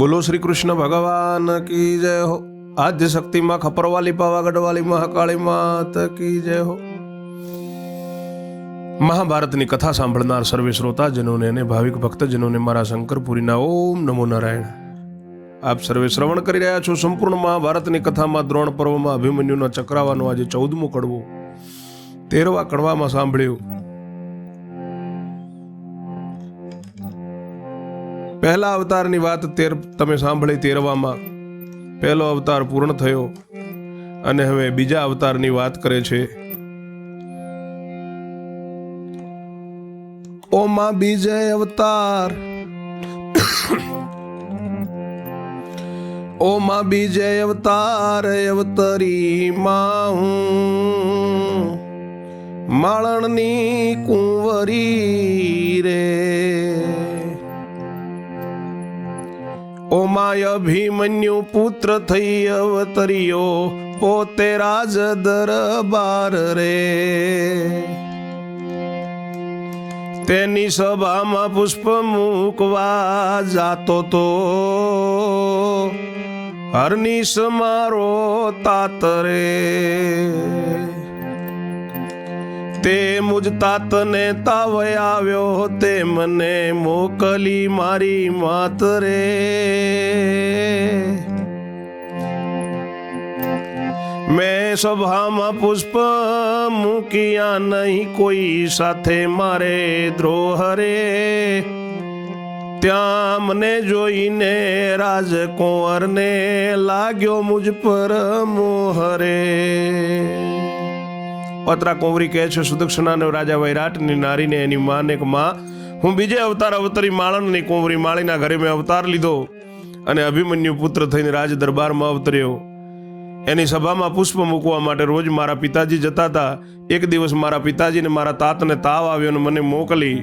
બોલો શ્રી કૃષ્ણ ભગવાન કી જય હો। આદ્ય શક્તિ માં ખપરવાલી પાવાગઢ વાલી મહાકાળી માત કી જય હો। મહાભારતની કથા સાંભળનાર સર્વે શ્રોતાજનોને અને ભાવિક ભક્તજનોને મારા શંકરપુરીના ઓમ નમો નારાયણ। આપ સર્વે શ્રવણ કરી રહ્યા છો સંપૂર્ણ મહાભારતની કથામાં દ્રોણ પર્વમાં અભિમન્યુનો ચક્રાવાનો આજે 14મું કડવું 13વા કડવામાં સાંભળ્યું। પહેલા અવતારની વાત તમે સાંભળી 13વામાં પહેલો અવતાર પૂર્ણ થયો અને હવે બીજા અવતારની વાત કરે છે। ઓમાં બીજે અવતાર ઓમાં બીજે અવતાર અવતરી માં હું માળણની કુંવરી રે। ઓમાય અભિમન્યુ પુત્ર થઈ અવતર્યો પોતે રાજ દરબાર રે। તેની સભામાં પુષ્પ મૂકવા જાતો તો હરનીશ મારો તાત રે। તે મુજ તાતને તાવ આવ્યો તે મને મોકલી મારી માત રે। મેં સભામાં પુષ્પ મૂક્યા નહીં કોઈ સાથે મારે દ્રોહ રે। ત્યાં મને જોઈને રાજકુંવરને લાગ્યો મુજ પર મોહ રે। પત્રા કુંવરી કહે છે સુદક્ષિણાને રાજા વૈરાટની નારીને એની માને કે માં હું બીજે અવતાર અવતરી માળણની કુંવરી માળીના ઘરે મેં અવતાર લીધો અને અભિમન્યુ પુત્ર થઈને રાજ દરબારમાં અવતર્યો। એની સભામાં પુષ્પ મૂકવા માટે રોજ મારા પિતાજી જતા હતા। એક દિવસ મારા પિતાજીને મારા તાતને તાવ આવ્યો અને મને મોકલી।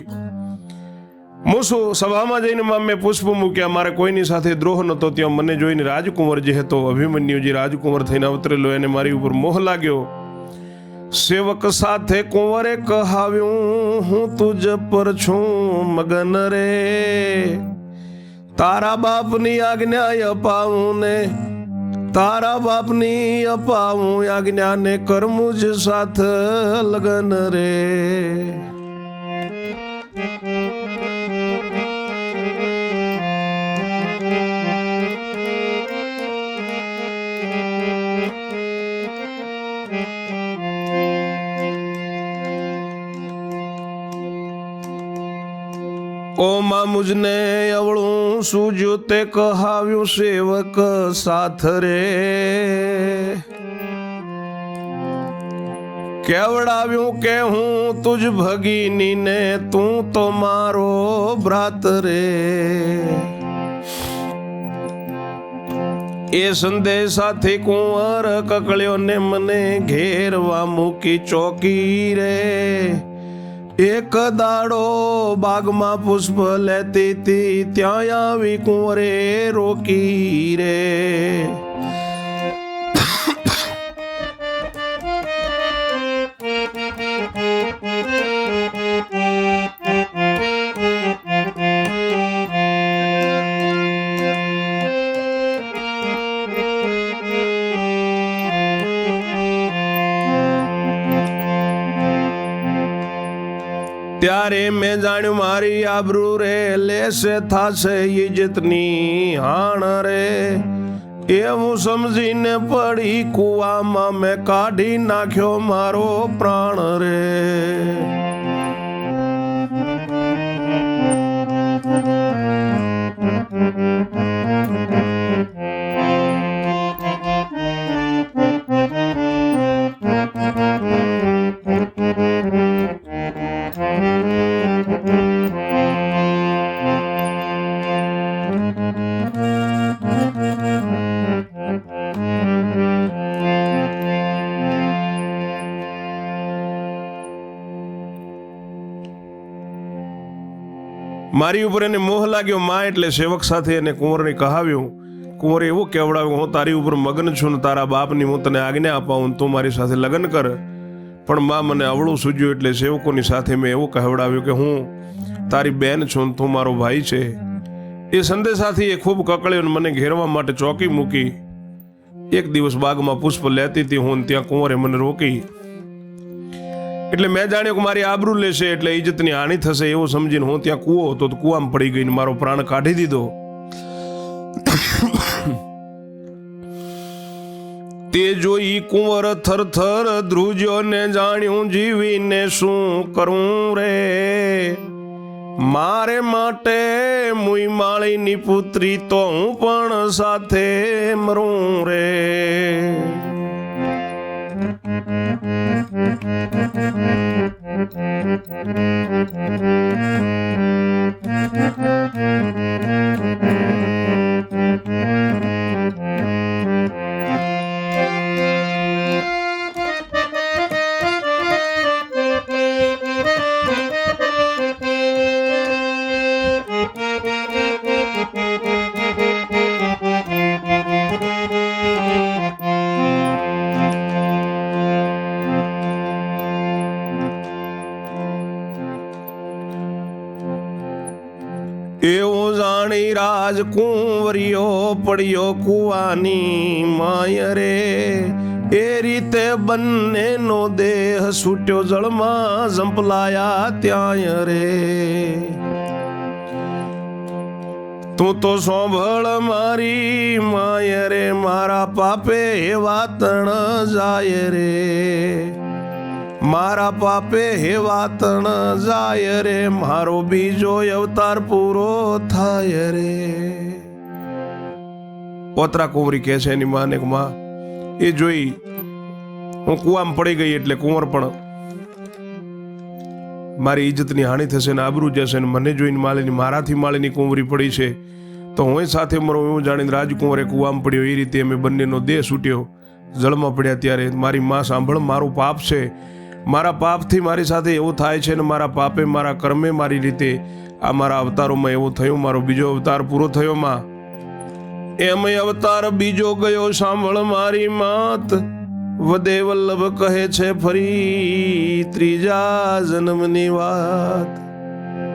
મૂસું સભામાં જઈને મેં પુષ્પ મૂક્યા, મારે કોઈની સાથે દ્રોહ નહોતો। ત્યાં મને જોઈને રાજકુંવર જે હતો અભિમન્યુજી રાજકુંવર થઈને અવતરેલો એને મારી ઉપર મોહ લાગ્યો। સેવક સાથે કુંવરે કહાવ્યું હું તુજ પર છું મગન રે। તારા બાપની આજ્ઞા અપાવું ને તારા બાપની અપાવું આજ્ઞા ને કરમું જ સાથ લગન રે। ઓમાં મુજને અવળું સૂજ્યું તે કહાવ્યું સેવક સાથ રે। કેવડાવ્યું કે હું તુજ ભગીની ને તું તો મારો ભ્રાત રે। એ સંદેશાથી કુંવર કકળ્યો ને મને ઘેરવા મૂકી ચોકી રે। એક દાડો બાગમાં પુષ્પ લેતી તી ત્યાં આવી કુંવરે રોકી રે। ત્યારે મેં જાણ્યું મારી આબરૂ રે લેશે થાશે ઇજ્જતની હાણ રે। એવું સમજીને પડી કુવામાં મેં કાઢી નાખ્યો મારો પ્રાણ રે। મારી ઉપર એને મોહ લાગ્યો। માં એટલે સેવક સાથે એને કુંવરને કહાવ્યું। કુંવરે એવું કહેવડાવ્યું હું તારી ઉપર મગન છું ને તારા બાપની હું તને આજ્ઞા અપાવું તું મારી સાથે લગ્ન કર। પણ માં મને અવળું સૂજ્યું એટલે સેવકોની સાથે મેં એવું કહેવડાવ્યું કે હું તારી બેન છું તું મારો ભાઈ છે। એ સંદેશાથી એ ખૂબ કકળ્યો અને મને ઘેરવા માટે ચોકી મૂકી. એક દિવસ બાગમાં પુષ્પ લેતી હતી હું, ત્યાં કુંવરે મને રોકી. એટલે મેં જાણ્યું કે મારી આબરૂ લેશે એટલે ઇજ્જતની હાનિ થશે એવું સમજીને હું ત્યાં કૂવો હતો તો કૂવામાં પડી ગઈ ને મારો પ્રાણ કાઢી દીધો. તે જોઈ કુંવર થરથર ધ્રુજ્યો ને જાણ્યું જીવીને શું કરું રે. મારે માટે મુઈ માળીની પુત્રી તો હું પણ સાથે મરું રે. એવું જાણી રાજકુંવરીઓ પડ્યો કુવાની માય રે. એ રીતે બંનેનો દેહ છૂટ્યો જળમાં ઝંપલાયા ત્યાંય રે. તું તો સોંભળ મારી માય રે, મારા પાપે વાતણ જાય રે. મારા પાપે હે વાતણ જાય રે, મારો બીજો અવતાર પૂરો થાય રે. પોતરા કુંવરી કહે છે એની માને કે માં, એ જોઈ હું કુવામાં પડી ગઈ એટલે કુંવર પણ મારી ઇજ્જતની હાનિ થશે ને આબરૂ જશે ને મને જોઈને મારાથી માળીની કુંવરી પડી છે તો હું સાથે મરો એવું જાણીને રાજકુંવરે કુવામાં પડ્યો. એ રીતે અમે બંનેનો દેહ છૂટ્યો જળમાં પડ્યા. ત્યારે મારી માં સાંભળ, મારું પાપ છે, મારા પાપથી મારી સાથે એવું થાય છે ને મારા પાપે મારા કર્મે મારી રીતે આ મારા અવતારોમાં એવું થયું. મારો બીજો અવતાર પૂરો થયો માં. એમ અવતાર બીજો ગયો સાંભળ મારી માત. વદે વલ્લભ કહે છે ફરી ત્રીજા જન્મની વાત.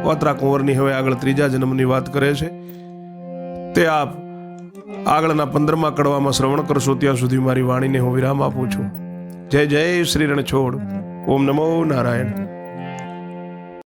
પોતરા કુંવરની હવે આગળ ત્રીજા જન્મની વાત કરે છે. તે આપ આગળના 15મા કડવામાં શ્રવણ કરશો. ત્યાં સુધી મારી વાણીને હું વિરામ આપું છું. જય જય શ્રી રણછોડ. ઓમ નમો નારાયણ.